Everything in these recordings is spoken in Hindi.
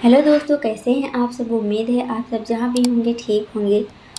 हेलो दोस्तों, कैसे हैं आप सब। उम्मीद है आप सब जहाँ भी होंगे ठीक होंगे।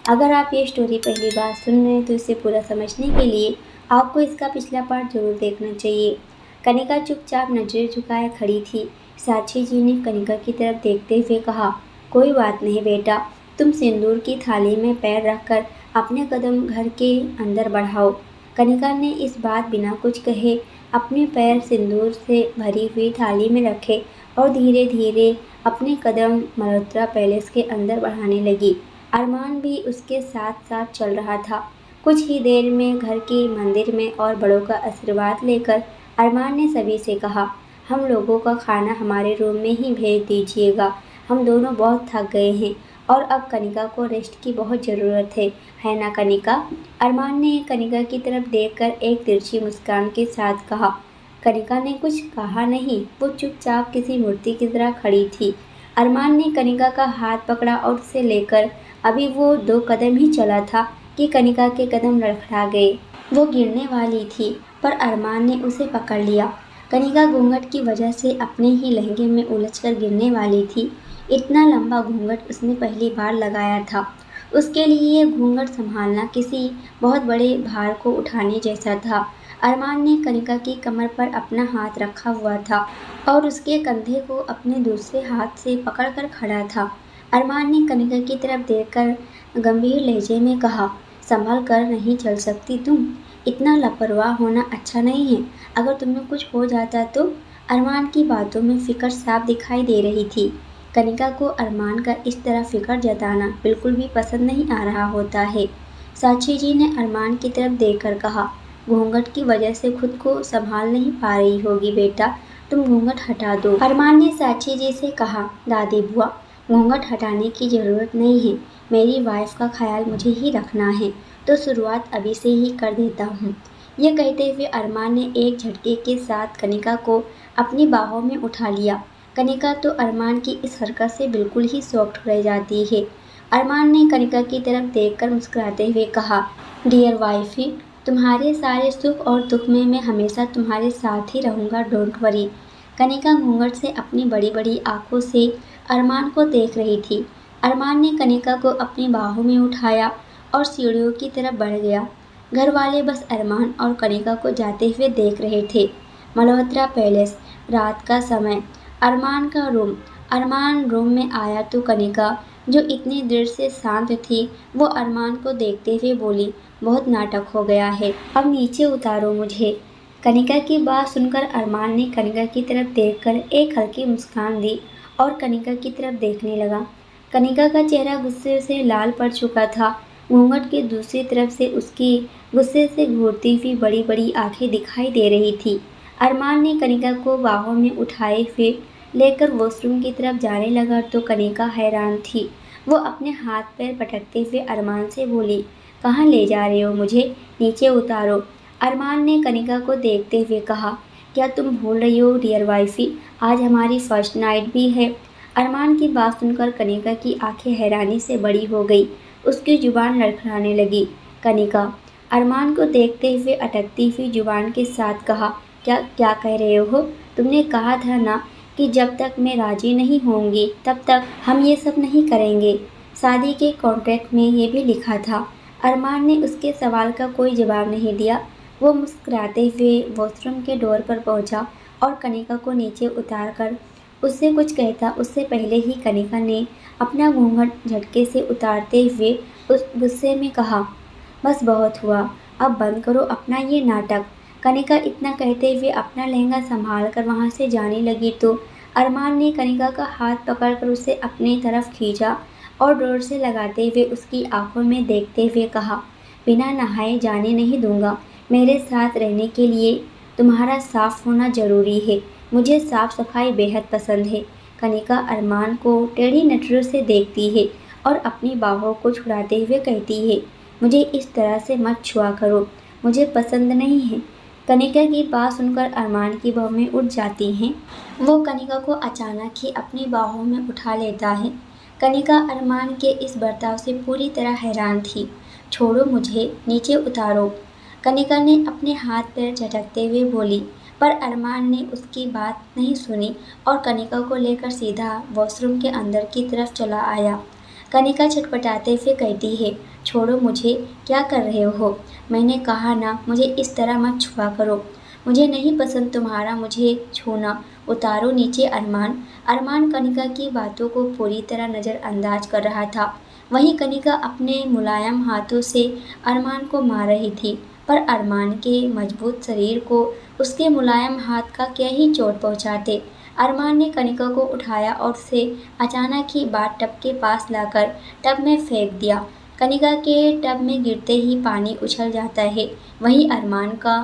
अगर आप ये स्टोरी पहली बार सुन रहे हैं तो इसे पूरा समझने के लिए आपको इसका पिछला पार्ट जरूर देखना चाहिए। कनिका चुपचाप नजरें झुकाए खड़ी थी। साक्षी जी ने कनिका की तरफ देखते हुए कहा, कोई बात नहीं बेटा, तुम सिंदूर की थाली में पैर रखकर अपने कदम घर के अंदर बढ़ाओ। कनिका ने इस बात बिना कुछ कहे अपने पैर सिंदूर से भरी हुई थाली में रखे और धीरे धीरे अपने कदम मल्होत्रा पैलेस के अंदर बढ़ाने लगी। अरमान भी उसके साथ साथ चल रहा था। कुछ ही देर में घर के मंदिर में और बड़ों का आशीर्वाद लेकर अरमान ने सभी से कहा, हम लोगों का खाना हमारे रूम में ही भेज दीजिएगा। हम दोनों बहुत थक गए हैं और अब कनिका को रेस्ट की बहुत ज़रूरत है ना कनिका। अरमान ने कनिका की तरफ देखकर एक तिरछी मुस्कान के साथ कहा। कनिका ने कुछ कहा नहीं, वो चुपचाप किसी मूर्ति की तरह खड़ी थी। अरमान ने कनिका का हाथ पकड़ा और उसे लेकर अभी वो 2 कदम ही चला था कि कनिका के कदम लड़खड़ा गए। वो गिरने वाली थी पर अरमान ने उसे पकड़ लिया। कनिका घूंघट की वजह से अपने ही लहंगे में उलझकर गिरने वाली थी। इतना लंबा घूंघट उसने पहली बार लगाया था। उसके लिए ये घूंघट संभालना किसी बहुत बड़े भार को उठाने जैसा था। अरमान ने कनिका की कमर पर अपना हाथ रखा हुआ था और उसके कंधे को अपने दूसरे हाथ से पकड़कर खड़ा था। अरमान ने कनिका की तरफ देखकर गंभीर लहजे में कहा, संभल कर नहीं चल सकती तुम। इतना लापरवाह होना अच्छा नहीं है। अगर तुम्हें कुछ हो जाता तो। अरमान की बातों में फिक्र साफ दिखाई दे रही थी। कनिका को अरमान का इस तरह फिक्र जताना बिल्कुल भी पसंद नहीं आ रहा होता है। साक्षी जी ने अरमान की तरफ देखकर कहा, घूंघट की वजह से खुद को संभाल नहीं पा रही होगी बेटा, तुम घूंघट हटा दो। अरमान ने साक्षी जी से कहा, दादी बुआ, घूंघट हटाने की ज़रूरत नहीं है। मेरी वाइफ का ख्याल मुझे ही रखना है तो शुरुआत अभी से ही कर देता हूँ। यह कहते हुए अरमान ने एक झटके के साथ कनिका को अपनी बाहों में उठा लिया। कनिका तो अरमान की इस हरकत से बिल्कुल ही शॉक्ड रह जाती है। अरमान ने कनिका की तरफ देखकर मुस्कुराते हुए कहा, डियर वाइफी, तुम्हारे सारे सुख और दुख में मैं हमेशा तुम्हारे साथ ही रहूँगा, डोंट वरी। कनिका घूंघट से अपनी बड़ी बड़ी आंखों से अरमान को देख रही थी। अरमान ने कनिका को अपनी बाहों में उठाया और सीढ़ियों की तरफ बढ़ गया। घर वाले बस अरमान और कनिका को जाते हुए देख रहे थे। मल्होत्रा पैलेस, रात का समय, अरमान का रूम। अरमान रूम में आया तो कनिका, जो इतनी देर से शांत थी, वो अरमान को देखते हुए बोली, बहुत नाटक हो गया है, अब नीचे उतारो मुझे। कनिका की बात सुनकर अरमान ने कनिका की तरफ देखकर एक हल्की मुस्कान दी और कनिका की तरफ देखने लगा। कनिका का चेहरा गुस्से से लाल पड़ चुका था। घूंघट की दूसरी तरफ से उसकी गुस्से से घूरती हुई बड़ी बड़ी आंखें दिखाई दे रही थी। अरमान ने कनिका को बाहों में उठाए हुए लेकर वॉशरूम की तरफ जाने लगा तो कनिका हैरान थी। वो अपने हाथ पैर पटकते हुए अरमान से बोली, कहाँ ले जा रहे हो मुझे, नीचे उतारो। अरमान ने कनिका को देखते हुए कहा, क्या तुम भूल रही हो डियर वाइफी, आज हमारी फर्स्ट नाइट भी है। अरमान की बात सुनकर कनिका की आंखें हैरानी से बड़ी हो गई। उसकी जुबान लड़खड़ाने लगी। कनिका अरमान को देखते हुए अटकती हुई जुबान के साथ कहा, क्या क्या कह रहे हो। तुमने कहा था ना कि जब तक मैं राजी नहीं होंगी तब तक हम ये सब नहीं करेंगे। शादी के कॉन्ट्रैक्ट में ये भी लिखा था। अरमान ने उसके सवाल का कोई जवाब नहीं दिया। वो मुस्कुराते हुए वॉशरूम के डोर पर पहुंचा और कनिका को नीचे उतार कर उससे कुछ कहता उससे पहले ही कनिका ने अपना घूंघट झटके से उतारते हुए उस गुस्से में कहा, बस बहुत हुआ, अब बंद करो अपना ये नाटक। कनिका इतना कहते हुए अपना लहंगा संभाल कर वहाँ से जाने लगी तो अरमान ने कनिका का हाथ पकड़कर उसे अपनी तरफ खींचा और डोर से लगाते हुए उसकी आंखों में देखते हुए कहा, बिना नहाए जाने नहीं दूंगा। मेरे साथ रहने के लिए तुम्हारा साफ होना ज़रूरी है। मुझे साफ सफाई बेहद पसंद है। कनिका अरमान को टेढ़ी नज़रों से देखती है और अपनी बाहों को छुड़ाते हुए कहती है, मुझे इस तरह से मत छुआ करो, मुझे पसंद नहीं है। कनिका की बात सुनकर अरमान की बाहों उठ जाती हैं। वो कनिका को अचानक ही अपनी बाहों में उठा लेता है। कनिका अरमान के इस बर्ताव से पूरी तरह हैरान थी। छोड़ो मुझे, नीचे उतारो। कनिका ने अपने हाथ पैर झटकते हुए बोली, पर अरमान ने उसकी बात नहीं सुनी और कनिका को लेकर सीधा वॉशरूम के अंदर की तरफ चला आया। कनिका छटपटाते हुए कहती है, छोड़ो मुझे, क्या कर रहे हो? मैंने कहा ना, मुझे इस तरह मत छुआ करो। मुझे नहीं पसंद तुम्हारा मुझे छूना। उतारो नीचे अरमान। अरमान कनिका की बातों को पूरी तरह नज़रअंदाज कर रहा था। वहीं कनिका अपने मुलायम हाथों से अरमान को मार रही थी, पर अरमान के मजबूत शरीर को उसके मुलायम हाथ का क्या ही चोट पहुंचाते। अरमान ने कनिका को उठाया और उसे अचानक ही बाथ टब के पास लाकर टब में फेंक दिया। कनिका के टब में गिरते ही पानी उछल जाता है। वहीं अरमान का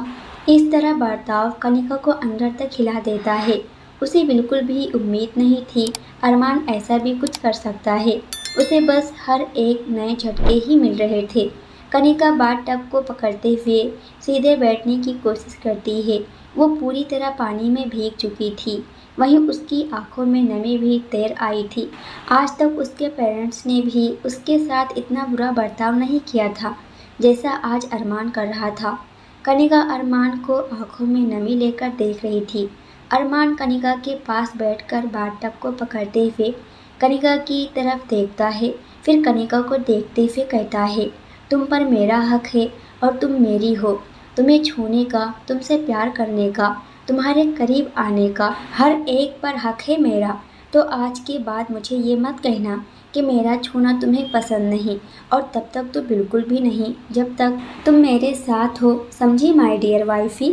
इस तरह बर्ताव कनिका को अंदर तक हिला देता है। उसे बिल्कुल भी उम्मीद नहीं थी अरमान ऐसा भी कुछ कर सकता है। उसे बस हर एक नए झटके ही मिल रहे थे। कनिका बाथ टब को पकड़ते हुए सीधे बैठने की कोशिश करती है। वो पूरी तरह पानी में भीग चुकी थी। वहीं उसकी आंखों में नमी भी तैर आई थी। आज तक उसके पेरेंट्स ने भी उसके साथ इतना बुरा बर्ताव नहीं किया था जैसा आज अरमान कर रहा था। कनिका अरमान को आंखों में नमी लेकर देख रही थी। अरमान कनिका के पास बैठकर बाथ टब को पकड़ते हुए कनिका की तरफ देखता है, फिर कनिका को देखते हुए कहता है, तुम पर मेरा हक है और तुम मेरी हो। तुम्हें छूने का, तुमसे प्यार करने का, तुम्हारे करीब आने का हर एक पर हक है मेरा। तो आज के बाद मुझे ये मत कहना कि मेरा छूना तुम्हें पसंद नहीं, और तब तक तो बिल्कुल भी नहीं जब तक तुम मेरे साथ हो, समझी माय डियर वाइफी?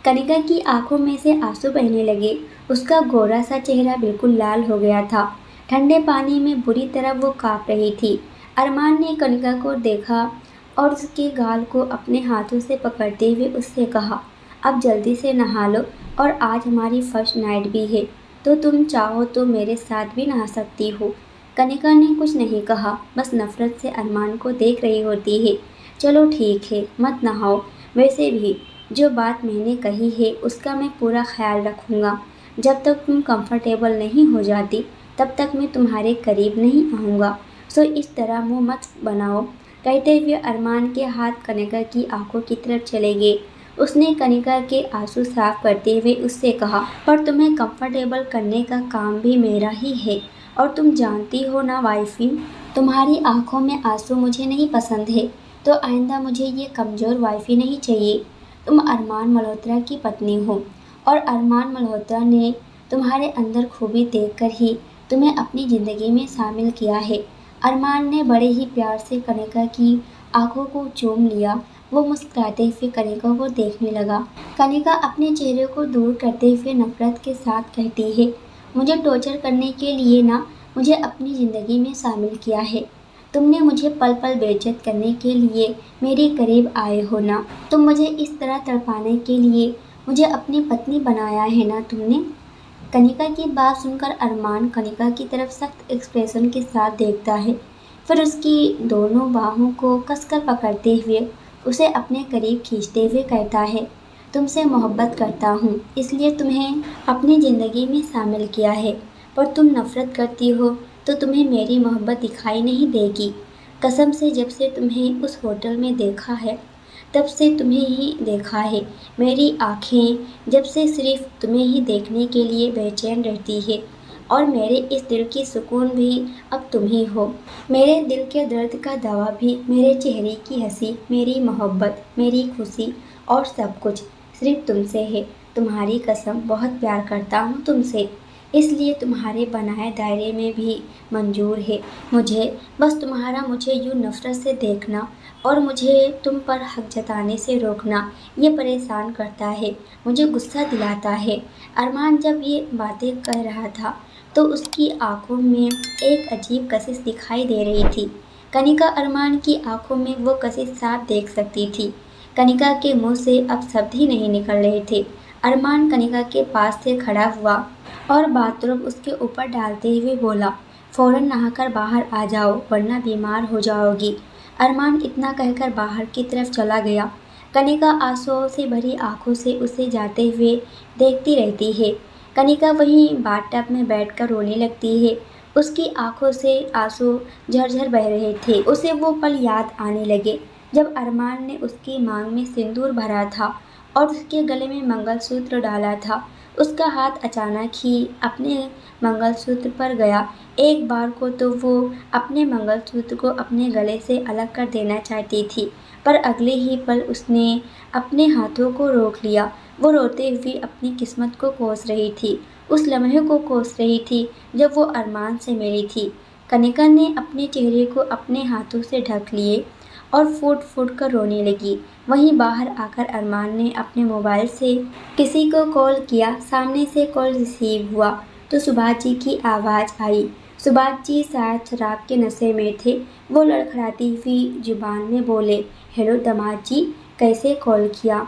कनिका की आंखों में से आंसू बहने लगे। उसका गोरा सा चेहरा बिल्कुल लाल हो गया था। ठंडे पानी में बुरी तरह वो काँप रही थी। अरमान ने कनिका को देखा और उसके गाल को अपने हाथों से पकड़ते हुए उससे कहा, अब जल्दी से नहा लो, और आज हमारी फर्स्ट नाइट भी है, तो तुम चाहो तो मेरे साथ भी नहा सकती हो। कनिका ने कुछ नहीं कहा, बस नफरत से अरमान को देख रही होती है। चलो ठीक है, मत नहाओ। वैसे भी जो बात मैंने कही है उसका मैं पूरा ख्याल रखूँगा। जब तक तुम कंफर्टेबल नहीं हो जाती तब तक मैं तुम्हारे करीब नहीं आऊँगा। सो इस तरह मुँह मत बनाओ। कहते हुए अरमान के हाथ कनिका की आंखों की तरफ चले गए। उसने कनिका के आंसू साफ करते हुए उससे कहा, पर तुम्हें कंफर्टेबल करने का काम भी मेरा ही है, और तुम जानती हो ना वाइफी, तुम्हारी आंखों में आंसू मुझे नहीं पसंद है, तो आइंदा मुझे ये कमज़ोर वाइफी नहीं चाहिए। तुम अरमान मल्होत्रा की पत्नी हो, और अरमान मल्होत्रा ने तुम्हारे अंदर खूबी देखकर ही तुम्हें अपनी ज़िंदगी में शामिल किया है। अरमान ने बड़े ही प्यार से कनिका की आंखों को चूम लिया। वो मुस्कुराते हुए कनिका को देखने लगा। कनिका अपने चेहरे को दूर करते हुए नफरत के साथ कहती है, मुझे टॉर्चर करने के लिए ना मुझे अपनी ज़िंदगी में शामिल किया है। तुमने मुझे पल पल बेइज्जत करने के लिए मेरे करीब आए हो ना। तुम मुझे इस तरह तड़पाने के लिए मुझे अपनी पत्नी बनाया है ना तुमने। कनिका की बात सुनकर अरमान कनिका की तरफ सख्त एक्सप्रेशन के साथ देखता है, फिर उसकी दोनों बाहों को कसकर पकड़ते हुए उसे अपने करीब खींचते हुए कहता है, तुमसे मोहब्बत करता हूँ, इसलिए तुम्हें अपनी ज़िंदगी में शामिल किया है, पर तुम नफ़रत करती हो तो तुम्हें मेरी मोहब्बत दिखाई नहीं देगी। कसम से जब से तुम्हें उस होटल में देखा है तब से तुम्हें ही देखा है। मेरी आँखें जब से सिर्फ तुम्हें ही देखने के लिए बेचैन रहती है, और मेरे इस दिल की सुकून भी अब तुम ही हो। मेरे दिल के दर्द का दवा भी मेरे चेहरे की हंसी, मेरी मोहब्बत, मेरी खुशी और सब कुछ सिर्फ तुमसे है। तुम्हारी कसम, बहुत प्यार करता हूँ तुमसे, इसलिए तुम्हारे बनाए दायरे में भी मंजूर है मुझे। बस तुम्हारा मुझे यूँ नफ़रत से देखना और मुझे तुम पर हक जताने से रोकना ये परेशान करता है, मुझे गुस्सा दिलाता है। अरमान जब ये बातें कह रहा था तो उसकी आंखों में एक अजीब कशिश दिखाई दे रही थी। कनिका अरमान की आंखों में वो कशिश साफ देख सकती थी। कनिका के मुंह से अब शब्द ही नहीं निकल रहे थे। अरमान कनिका के पास से खड़ा हुआ और बाथरूम उसके ऊपर डालते हुए बोला, फ़ौरन नहाकर बाहर आ जाओ वरना बीमार हो जाओगी। अरमान इतना कहकर बाहर की तरफ चला गया। कनिका आंसुओं से भरी आंखों से उसे जाते हुए देखती रहती है। कनिका वहीं बाथटब में बैठकर रोने लगती है। उसकी आंखों से आंसू झरझर बह रहे थे। उसे वो पल याद आने लगे जब अरमान ने उसकी मांग में सिंदूर भरा था और उसके गले में मंगलसूत्र डाला था। उसका हाथ अचानक ही अपने मंगलसूत्र पर गया। एक बार को तो वो अपने मंगलसूत्र को अपने गले से अलग कर देना चाहती थी, पर अगले ही पल उसने अपने हाथों को रोक लिया। वो रोते हुए अपनी किस्मत को कोस रही थी, उस लम्हे को कोस रही थी जब वो अरमान से मिली थी। कनिका ने अपने चेहरे को अपने हाथों से ढक लिए और फूट फूट कर रोने लगी। वहीं बाहर आकर अरमान ने अपने मोबाइल से किसी को कॉल किया। सामने से कॉल रिसीव हुआ तो सुभाष जी की आवाज़ आई। सुभाष जी शायद शराब के नशे में थे। वो लड़खड़ाती हुई जुबान में बोले, हेलो दामाद जी, कैसे कॉल किया?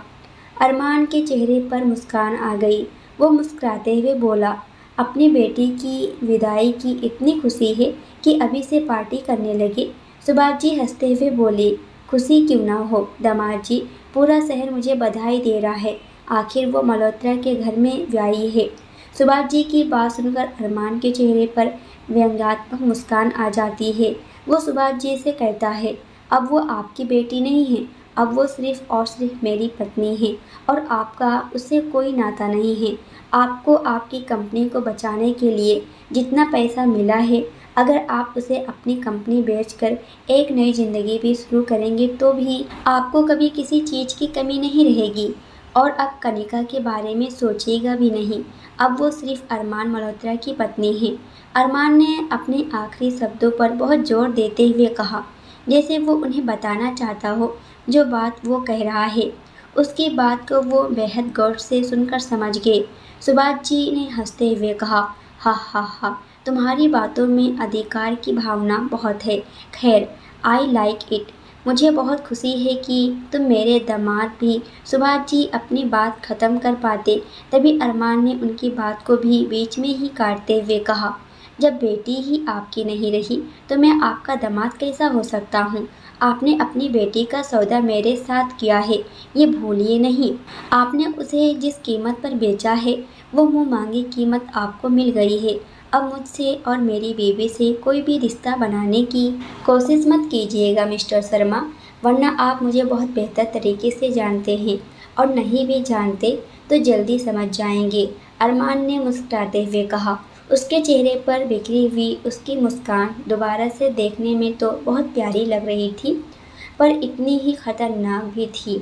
अरमान के चेहरे पर मुस्कान आ गई। वो मुस्कुराते हुए बोला, अपनी बेटी की विदाई की इतनी खुशी है कि अभी से पार्टी करने लगे। सुभाष जी हंसते हुए बोले, खुशी क्यों ना हो दामाद जी, पूरा शहर मुझे बधाई दे रहा है। आखिर वो मल्होत्रा के घर में व्याही है। सुभाष जी की बात सुनकर अरमान के चेहरे पर व्यंग्यात्मक मुस्कान आ जाती है। वो सुभाष जी से कहता है, अब वो आपकी बेटी नहीं है, अब वो सिर्फ और सिर्फ मेरी पत्नी है और आपका उससे कोई नाता नहीं है। आपको आपकी कंपनी को बचाने के लिए जितना पैसा मिला है, अगर आप उसे अपनी कंपनी बेचकर एक नई ज़िंदगी भी शुरू करेंगे तो भी आपको कभी किसी चीज़ की कमी नहीं रहेगी। और अब कनिका के बारे में सोचिएगा भी नहीं। अब वो सिर्फ अरमान मल्होत्रा की पत्नी है। अरमान ने अपने आखिरी शब्दों पर बहुत जोर देते हुए कहा, जैसे वो उन्हें बताना चाहता हो जो बात वो कह रहा है। उसकी बात को वो बेहद गौर से सुनकर समझ गए। सुभाष जी ने हंसते हुए कहा, हा हा हा, तुम्हारी बातों में अधिकार की भावना बहुत है। खैर, आई लाइक इट। मुझे बहुत खुशी है कि तुम मेरे दामाद भी। सुभाष जी अपनी बात ख़त्म कर पाते तभी अरमान ने उनकी बात को भी बीच में ही काटते हुए कहा, जब बेटी ही आपकी नहीं रही तो मैं आपका दामाद कैसा हो सकता हूँ? आपने अपनी बेटी का सौदा मेरे साथ किया है, ये भूलिए नहीं। आपने उसे जिस कीमत पर बेचा है वो मुँह मांगी कीमत आपको मिल गई है। अब मुझसे और मेरी बीवी से कोई भी रिश्ता बनाने की कोशिश मत कीजिएगा मिस्टर शर्मा, वरना आप मुझे बहुत बेहतर तरीके से जानते हैं और नहीं भी जानते तो जल्दी समझ जाएंगे। अरमान ने मुस्कुराते हुए कहा। उसके चेहरे पर बिखरी हुई उसकी मुस्कान दोबारा से देखने में तो बहुत प्यारी लग रही थी, पर इतनी ही खतरनाक भी थी।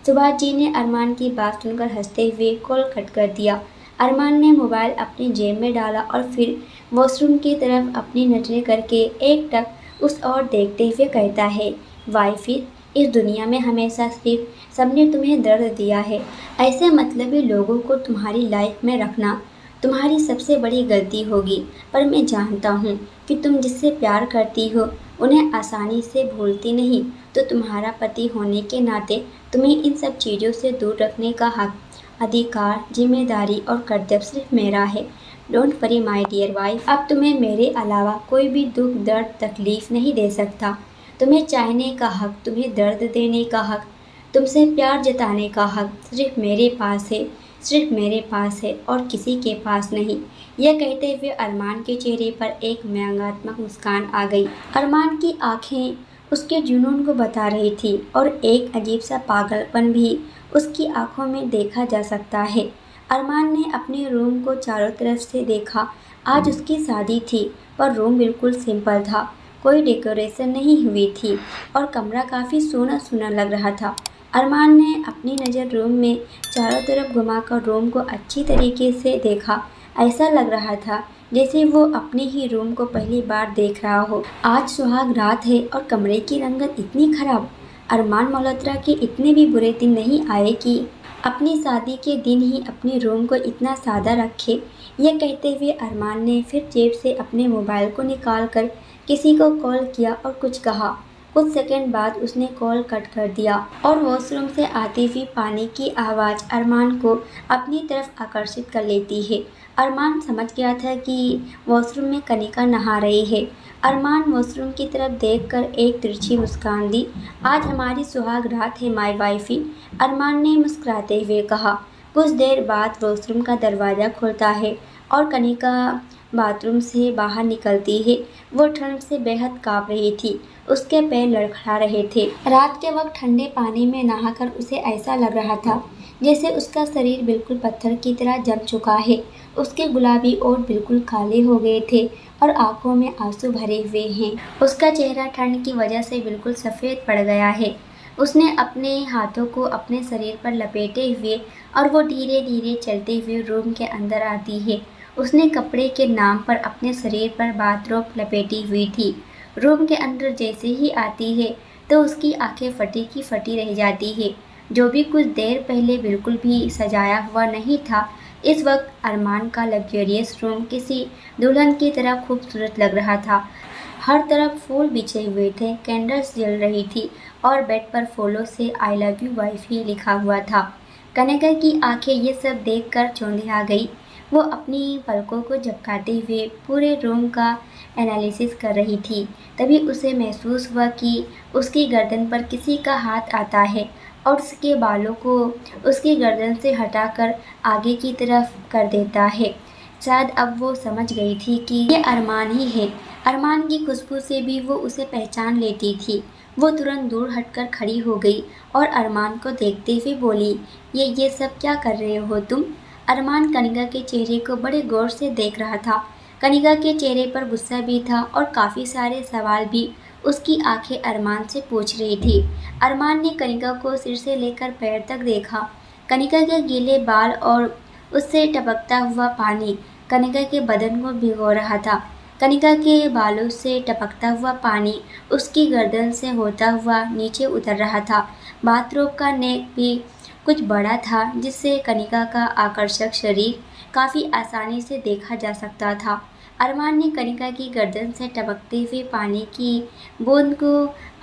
सुभाष जी ने अरमान की बात सुनकर हंसते हुए कॉल कट कर दिया। अरमान ने मोबाइल अपनी जेब में डाला और फिर वॉशरूम की तरफ अपनी नजरें करके एक टक उस ओर देखते हुए कहता है, वाइफी, इस दुनिया में हमेशा सिर्फ सबने तुम्हें दर्द दिया है। ऐसे मतलबी लोगों को तुम्हारी लाइफ में रखना तुम्हारी सबसे बड़ी गलती होगी। पर मैं जानता हूँ कि तुम जिससे प्यार करती हो उन्हें आसानी से भूलती नहीं, तो तुम्हारा पति होने के नाते तुम्हें इन सब चीज़ों से दूर रखने का हक, अधिकार, जिम्मेदारी और कर्तव्य सिर्फ मेरा है। Don't worry my dear wife, अब तुम्हें मेरे अलावा कोई भी दुख दर्द तकलीफ नहीं दे सकता। तुम्हें चाहने का हक, तुम्हें दर्द देने का हक, तुमसे प्यार जताने का हक सिर्फ मेरे पास है, सिर्फ मेरे पास है और किसी के पास नहीं। यह कहते हुए अरमान के चेहरे पर एक व्यंग्यात्मक मुस्कान आ गई। अरमान की आंखें उसके जुनून को बता रही थी और एक अजीब सा पागलपन भी उसकी आंखों में देखा जा सकता है। अरमान ने अपने रूम को चारों तरफ से देखा। आज उसकी शादी थी पर रूम बिल्कुल सिंपल था, कोई डेकोरेशन नहीं हुई थी और कमरा काफ़ी सूना सूना लग रहा था। अरमान ने अपनी नज़र रूम में चारों तरफ घुमाकर रूम को अच्छी तरीके से देखा। ऐसा लग रहा था जैसे वो अपने ही रूम को पहली बार देख रहा हो। आज सुहाग रात है और कमरे की रंगत इतनी खराब। अरमान मल्होत्रा के इतने भी बुरे दिन नहीं आए कि अपनी शादी के दिन ही अपने रूम को इतना सादा रखे। यह कहते हुए अरमान ने फिर जेब से अपने मोबाइल को निकाल कर किसी को कॉल किया और कुछ कहा। कुछ सेकंड बाद उसने कॉल कट कर दिया और वॉशरूम से आती हुई पानी की आवाज़ अरमान को अपनी तरफ आकर्षित कर लेती है। अरमान समझ गया था कि वॉशरूम में कनिका नहा रही है। अरमान वॉशरूम की तरफ देखकर एक तिरछी मुस्कान दी। आज हमारी सुहाग रात है माय वाइफी, अरमान ने मुस्कुराते हुए कहा। कुछ देर बाद वॉशरूम का दरवाज़ा खुलता है और कनिका बाथरूम से बाहर निकलती है। वो ठंड से बेहद काँप रही थी, उसके पैर लड़खड़ा रहे थे। रात के वक्त ठंडे पानी में नहाकर उसे ऐसा लग रहा था जैसे उसका शरीर बिल्कुल पत्थर की तरह जम चुका है। उसके गुलाबी ओठ बिल्कुल काले हो गए थे और आंखों में आंसू भरे हुए हैं। उसका चेहरा ठंड की वजह से बिल्कुल सफ़ेद पड़ गया है। उसने अपने हाथों को अपने शरीर पर लपेटे हुए और वो धीरे धीरे चलते हुए रूम के अंदर आती है। उसने कपड़े के नाम पर अपने शरीर पर बाथरोब लपेटी हुई थी। रूम के अंदर जैसे ही आती है तो उसकी आंखें फटी की फटी रह जाती है। जो भी कुछ देर पहले बिल्कुल भी सजाया हुआ नहीं था, इस वक्त अरमान का लग्जरियस रूम किसी दुल्हन की तरह खूबसूरत लग रहा था। हर तरफ फूल बिछे हुए थे, कैंडल्स जल रही थी और बेड पर फूलों से आई लव यू वाइफ ही लिखा हुआ था। कनिका की आंखें ये सब देखकर चौंधिया गई। वो अपनी पलकों को झपकाते हुए पूरे रूम का एनालिसिस कर रही थी। तभी उसे महसूस हुआ कि उसकी गर्दन पर किसी का हाथ आता है और उसके बालों को उसकी गर्दन से हटाकर आगे की तरफ कर देता है। शायद अब वो समझ गई थी कि ये अरमान ही है। अरमान की खुशबू से भी वो उसे पहचान लेती थी। वो तुरंत दूर हटकर खड़ी हो गई और अरमान को देखते हुए बोली, ये सब क्या कर रहे हो तुम? अरमान कनिका के चेहरे को बड़े गौर से देख रहा था। कनिका के चेहरे पर गुस्सा भी था और काफ़ी सारे सवाल भी उसकी आंखें अरमान से पूछ रही थी। अरमान ने कनिका को सिर से लेकर पैर तक देखा। कनिका के गीले बाल और उससे टपकता हुआ पानी कनिका के बदन को भिगो रहा था। कनिका के बालों से टपकता हुआ पानी उसकी गर्दन से होता हुआ नीचे उतर रहा था। बाथरोब का नेक भी कुछ बड़ा था जिससे कनिका का आकर्षक शरीर काफ़ी आसानी से देखा जा सकता था। अरमान ने कनिका की गर्दन से टपकते हुए पानी की बूंद को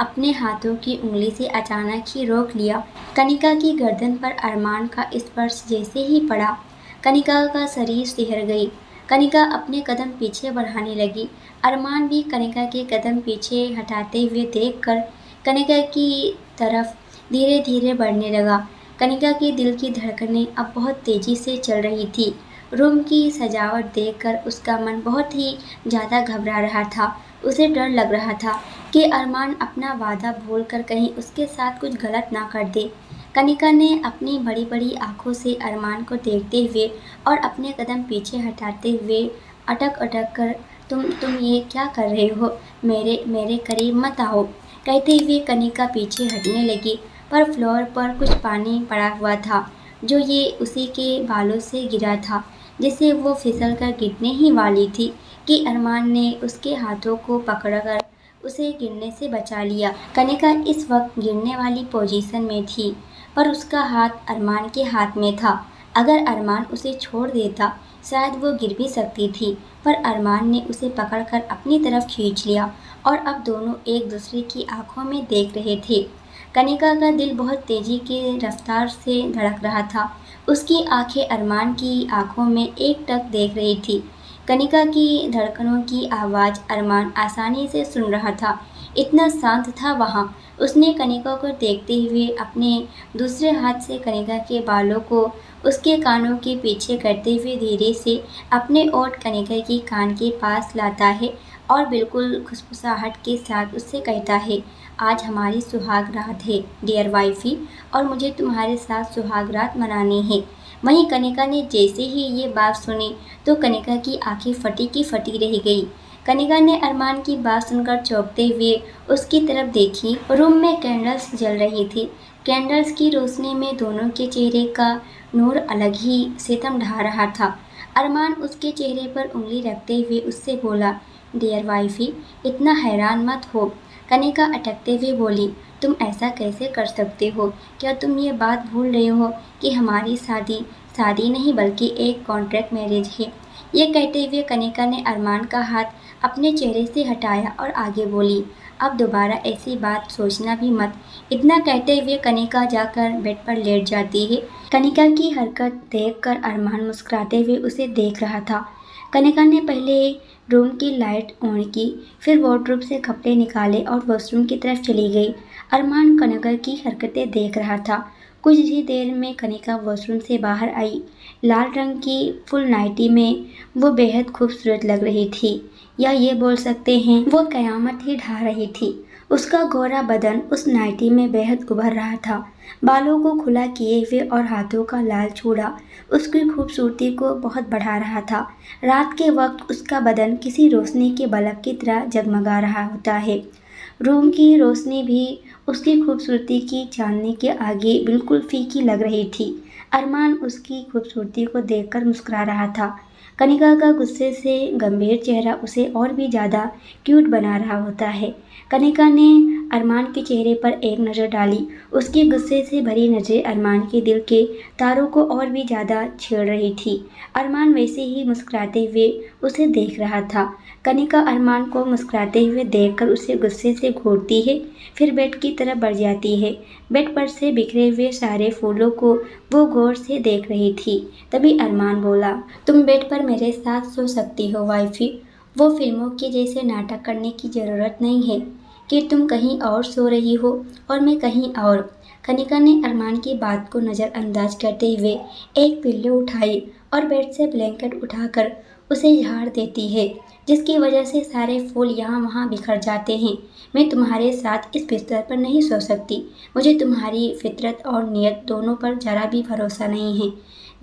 अपने हाथों की उंगली से अचानक ही रोक लिया। कनिका की गर्दन पर अरमान का स्पर्श जैसे ही पड़ा, कनिका का शरीर सिहर गई। कनिका अपने कदम पीछे बढ़ाने लगी। अरमान भी कनिका के कदम पीछे हटाते हुए देखकर कनिका की तरफ धीरे धीरे बढ़ने लगा। कनिका के दिल की धड़कनें अब बहुत तेज़ी से चल रही थी। रूम की सजावट देखकर उसका मन बहुत ही ज़्यादा घबरा रहा था। उसे डर लग रहा था कि अरमान अपना वादा भूलकर कहीं उसके साथ कुछ गलत ना कर दे। कनिका ने अपनी बड़ी बड़ी आंखों से अरमान को देखते हुए और अपने कदम पीछे हटाते हुए अटक अटक कर तुम ये क्या कर रहे हो? मेरे करीब मत आओ, कहते हुए कनिका पीछे हटने लगी। पर फ्लोर पर कुछ पानी पड़ा हुआ था जो ये उसी के बालों से गिरा था, जिससे वो फिसल कर गिरने ही वाली थी कि अरमान ने उसके हाथों को पकड़कर उसे गिरने से बचा लिया। कनिका इस वक्त गिरने वाली पोजीशन में थी, पर उसका हाथ अरमान के हाथ में था। अगर अरमान उसे छोड़ देता शायद वो गिर भी सकती थी, पर अरमान ने उसे पकड़कर अपनी तरफ खींच लिया और अब दोनों एक दूसरे की आंखों में देख रहे थे। कनिका का दिल बहुत तेजी की रफ्तार से धड़क रहा था। उसकी आंखें अरमान की आंखों में एकटक देख रही थी। कनिका की धड़कनों की आवाज़ अरमान आसानी से सुन रहा था। इतना शांत था वहाँ। उसने कनिका को देखते हुए अपने दूसरे हाथ से कनिका के बालों को उसके कानों के पीछे करते हुए धीरे से अपने ओठ कनिका की कान के पास लाता है और बिल्कुल खुशबुसाहट के साथ उससे कहता है, आज हमारी सुहाग रात है डियर वाइफी, और मुझे तुम्हारे साथ सुहाग रात मनानी है। वहीं कनिका ने जैसे ही ये बात सुनी तो कनिका की आंखें फटी की फटी रह गई। कनिका ने अरमान की बात सुनकर चौंकते हुए उसकी तरफ देखी। रूम में कैंडल्स जल रही थी। कैंडल्स की रोशनी में दोनों के चेहरे का नूर अलग ही सितम ढा रहा था। अरमान उसके चेहरे पर उंगली रखते हुए उससे बोला, डियर वाइफी, इतना हैरान मत हो। कनिका अटकते हुए बोली, तुम ऐसा कैसे कर सकते हो? क्या तुम ये बात भूल रहे हो कि हमारी शादी नहीं बल्कि एक कॉन्ट्रैक्ट मैरिज है? ये कहते हुए कनिका ने अरमान का हाथ अपने चेहरे से हटाया और आगे बोली, अब दोबारा ऐसी बात सोचना भी मत। इतना कहते हुए कनिका जाकर बेड पर लेट जाती है। कनिका की हरकत देखकर अरमान मुस्कुराते हुए उसे देख रहा था। कनिका ने पहले रूम की लाइट ऑन की, फिर वार्डरोब से कपड़े निकाले और वॉशरूम की तरफ चली गई। अरमान कनिका की हरकतें देख रहा था। कुछ ही देर में कनिका वॉशरूम से बाहर आई। लाल रंग की फुल नाइटी में वो बेहद खूबसूरत लग रही थी, या ये बोल सकते हैं वो कयामत ही ढा रही थी। उसका गोरा बदन उस नाइटी में बेहद उभर रहा था। बालों को खुला किए हुए और हाथों का लाल चूड़ा उसकी खूबसूरती को बहुत बढ़ा रहा था। रात के वक्त उसका बदन किसी रोशनी के बल्ब की तरह जगमगा रहा होता है। रूम की रोशनी भी उसकी खूबसूरती की चांदनी के आगे बिल्कुल फीकी लग रही थी। अरमान उसकी खूबसूरती को देखकर मुस्कुरा रहा था। कनिका का गुस्से से गंभीर चेहरा उसे और भी ज़्यादा क्यूट बना रहा होता है। कनिका ने अरमान के चेहरे पर एक नज़र डाली। उसकी गुस्से से भरी नज़रें अरमान के दिल के तारों को और भी ज़्यादा छेड़ रही थी। अरमान वैसे ही मुस्कुराते हुए उसे देख रहा था। कनिका अरमान को मुस्कुराते हुए देखकर उसे गुस्से से घूरती है, फिर बेड की तरफ बढ़ जाती है। बेड पर से बिखरे हुए सारे फूलों को वो गौर से देख रही थी। तभी अरमान बोला, तुम बेड पर मेरे साथ सो सकती हो वाइफी। वो फिल्मों के जैसे नाटक करने की ज़रूरत नहीं है कि तुम कहीं और सो रही हो और मैं कहीं और। कनिका ने अरमान की बात को नज़रअंदाज करते हुए एक पिल्लो उठाई और बेड से ब्लैंकेट उठाकर उसे झाड़ देती है, जिसकी वजह से सारे फूल यहाँ वहाँ बिखर जाते हैं। मैं तुम्हारे साथ इस बिस्तर पर नहीं सो सकती। मुझे तुम्हारी फितरत और नीयत दोनों पर जरा भी भरोसा नहीं है।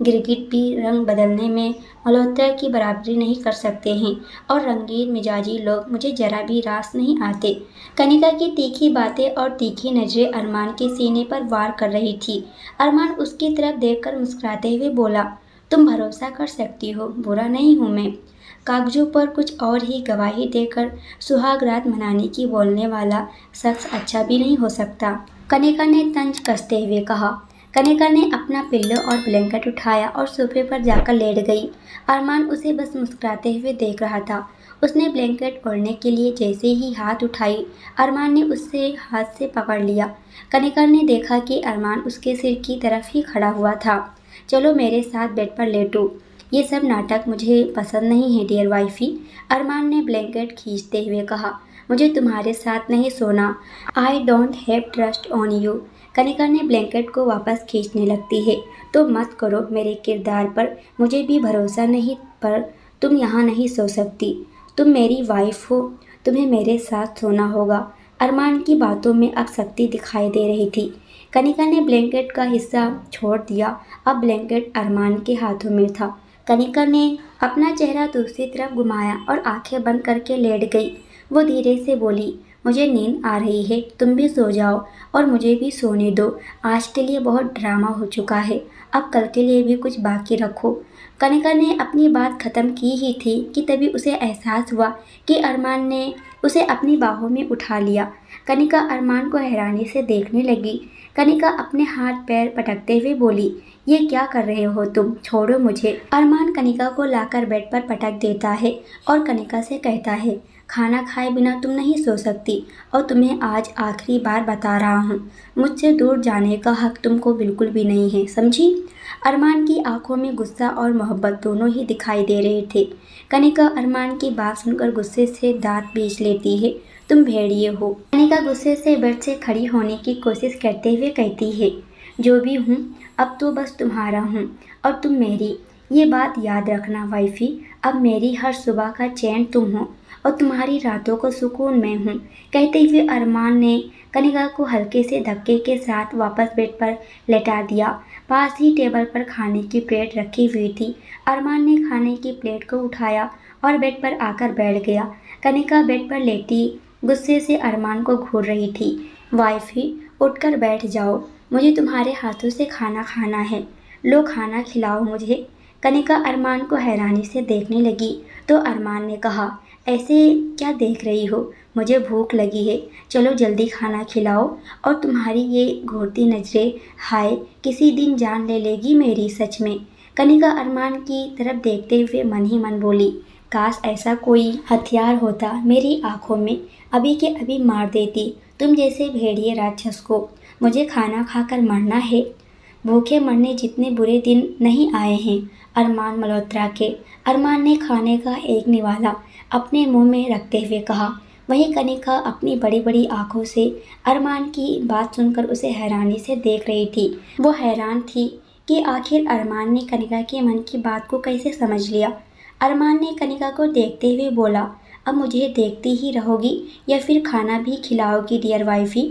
गिरगिट भी रंग बदलने में मल्होत्रा की बराबरी नहीं कर सकते हैं और रंगीन मिजाजी लोग मुझे जरा भी रास नहीं आते। कनिका की तीखी बातें और तीखी नजरें अरमान के सीने पर वार कर रही थी। अरमान उसकी तरफ देखकर मुस्कुराते हुए बोला, तुम भरोसा कर सकती हो, बुरा नहीं हूँ मैं। कागजों पर कुछ और ही गवाही देकर सुहाग रात मनाने की बोलने वाला शख्स अच्छा भी नहीं हो सकता। कनिका ने तंज कसते हुए कहा। कनिका ने अपना पिल्लो और ब्लैंकेट उठाया और सोफे पर जाकर लेट गई। अरमान उसे बस मुस्कुराते हुए देख रहा था। उसने ब्लैंकेट ओढ़ने के लिए जैसे ही हाथ उठाई, अरमान ने उससे हाथ से पकड़ लिया। कनिका ने देखा कि अरमान उसके सिर की तरफ ही खड़ा हुआ था। चलो मेरे साथ बेड पर लेटो। ये सब नाटक मुझे पसंद नहीं है डियर वाइफी। अरमान ने ब्लैंकेट खींचते हुए कहा, मुझे तुम्हारे साथ नहीं सोना। I don't have trust on you. Kanika ने ब्लैंकेट को वापस खींचने लगती है, तो मत करो मेरे किरदार पर, मुझे भी भरोसा नहीं, पर तुम यहाँ नहीं सो सकती। तुम मेरी वाइफ हो, तुम्हें मेरे साथ सोना होगा। अरमान की बातों में अब सख्ती दिखाई दे रही थी। कनिका ने ब्लैंकेट का हिस्सा छोड़ दिया। अब ब्लैंकेट अरमान के हाथों में था। कनिका ने अपना चेहरा दूसरी तरफ घुमाया और आंखें बंद करके लेट गई। वो धीरे से बोली, मुझे नींद आ रही है, तुम भी सो जाओ और मुझे भी सोने दो। आज के लिए बहुत ड्रामा हो चुका है, अब कल के लिए भी कुछ बाकी रखो। कनिका ने अपनी बात खत्म की ही थी कि तभी उसे एहसास हुआ कि अरमान ने उसे अपनी बाहों में उठा लिया। कनिका अरमान को हैरानी से देखने लगी। कनिका अपने हाथ पैर पटकते हुए बोली, ये क्या कर रहे हो तुम, छोड़ो मुझे। अरमान कनिका को लाकर बेड पर पटक देता है और कनिका से कहता है, खाना खाए बिना तुम नहीं सो सकती और तुम्हें आज आखिरी बार बता रहा हूँ, मुझसे दूर जाने का हक तुमको बिल्कुल भी नहीं है, समझी। अरमान की आंखों में गुस्सा और मोहब्बत दोनों ही दिखाई दे रहे थे। कनिका अरमान की बात सुनकर गुस्से से दांत पीस लेती है, तुम भेड़िए हो। कनिका गुस्से से बेड से खड़ी होने की कोशिश करते हुए कहती है, जो भी हूँ अब तो बस तुम्हारा हूँ और तुम मेरी। ये बात याद रखना वाइफी, अब मेरी हर सुबह का चैन तुम हो और तुम्हारी रातों का सुकून मैं हूँ। कहते हुए अरमान ने कनिका को हल्के से धक्के के साथ वापस बेड पर लेटा दिया। पास ही टेबल पर खाने की प्लेट रखी हुई थी। अरमान ने खाने की प्लेट को उठाया और बेड पर आकर बैठ गया। कनिका बेड पर लेटी गुस्से से अरमान को घूर रही थी। वाइफी, उठकर बैठ जाओ, मुझे तुम्हारे हाथों से खाना खाना है, लो खाना खिलाओ मुझे। कनिका अरमान को हैरानी से देखने लगी तो अरमान ने कहा, ऐसे क्या देख रही हो, मुझे भूख लगी है, चलो जल्दी खाना खिलाओ। और तुम्हारी ये घूरती नज़रें, हाय किसी दिन जान ले लेगी मेरी सच में। कनिका अरमान की तरफ देखते हुए मन ही मन बोली, काश ऐसा कोई हथियार होता मेरी आंखों में, अभी के अभी मार देती तुम जैसे भेड़िए राक्षस को। मुझे खाना खाकर मरना है, भूखे मरने जितने बुरे दिन नहीं आए हैं अरमान मल्होत्रा के। अरमान ने खाने का एक निवाला अपने मुंह में रखते हुए कहा। वहीं कनिका अपनी बड़ी बड़ी आंखों से अरमान की बात सुनकर उसे हैरानी से देख रही थी। वो हैरान थी कि आखिर अरमान ने कनिका के मन की बात को कैसे समझ लिया। अरमान ने कनिका को देखते हुए बोला, अब मुझे देखती ही रहोगी या फिर खाना भी खिलाओगी डियर वाइफी।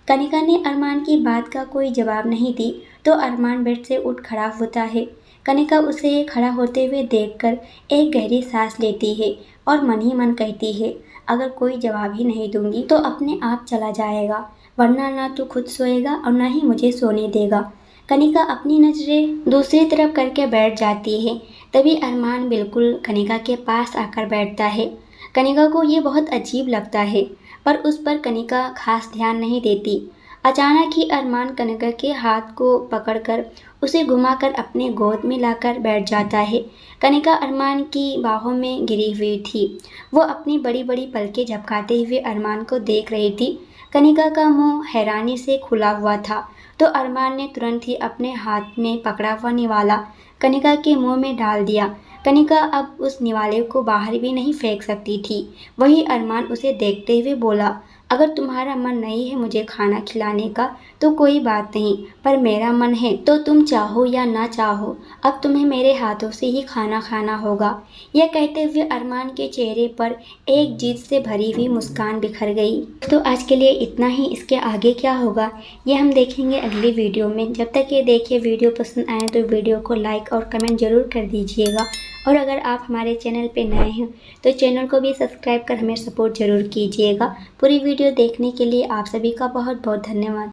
कनिका ने अरमान की बात का कोई जवाब नहीं दी तो अरमान बेड से उठ खड़ा होता है। कनिका उसे खड़ा होते हुए देखकर एक गहरी सांस लेती है और मन ही मन कहती है, अगर कोई जवाब ही नहीं दूंगी तो अपने आप चला जाएगा, वरना ना तो खुद सोएगा और ना ही मुझे सोने देगा। कनिका अपनी नज़रें दूसरी तरफ करके बैठ जाती है। तभी अरमान बिल्कुल कनिका के पास आकर बैठता है। कनिका को ये बहुत अजीब लगता है, पर उस पर कनिका खास ध्यान नहीं देती। अचानक ही अरमान कनिका के हाथ को पकड़कर उसे घुमाकर अपने गोद में लाकर बैठ जाता है। कनिका अरमान की बाहों में गिरी हुई थी। वो अपनी बड़ी बड़ी पलकें झपकाते हुए अरमान को देख रही थी। कनिका का मुंह हैरानी से खुला हुआ था, तो अरमान ने तुरंत ही अपने हाथ में पकड़ा हुआ निवाला कनिका के मुंह में डाल दिया। कनिका अब उस निवाले को बाहर भी नहीं फेंक सकती थी। वही अरमान उसे देखते हुए बोला, अगर तुम्हारा मन नहीं है मुझे खाना खिलाने का तो कोई बात नहीं, पर मेरा मन है तो तुम चाहो या ना चाहो अब तुम्हें मेरे हाथों से ही खाना खाना होगा। यह कहते हुए अरमान के चेहरे पर एक जिद से भरी हुई मुस्कान बिखर गई। तो आज के लिए इतना ही। इसके आगे क्या होगा ये हम देखेंगे अगली वीडियो में। जब तक ये देखिए वीडियो पसंद आए तो वीडियो को लाइक और कमेंट जरूर कर दीजिएगा, और अगर आप हमारे चैनल पे नए हैं तो चैनल को भी सब्सक्राइब कर हमें सपोर्ट जरूर कीजिएगा। पूरी वीडियो देखने के लिए आप सभी का बहुत बहुत धन्यवाद।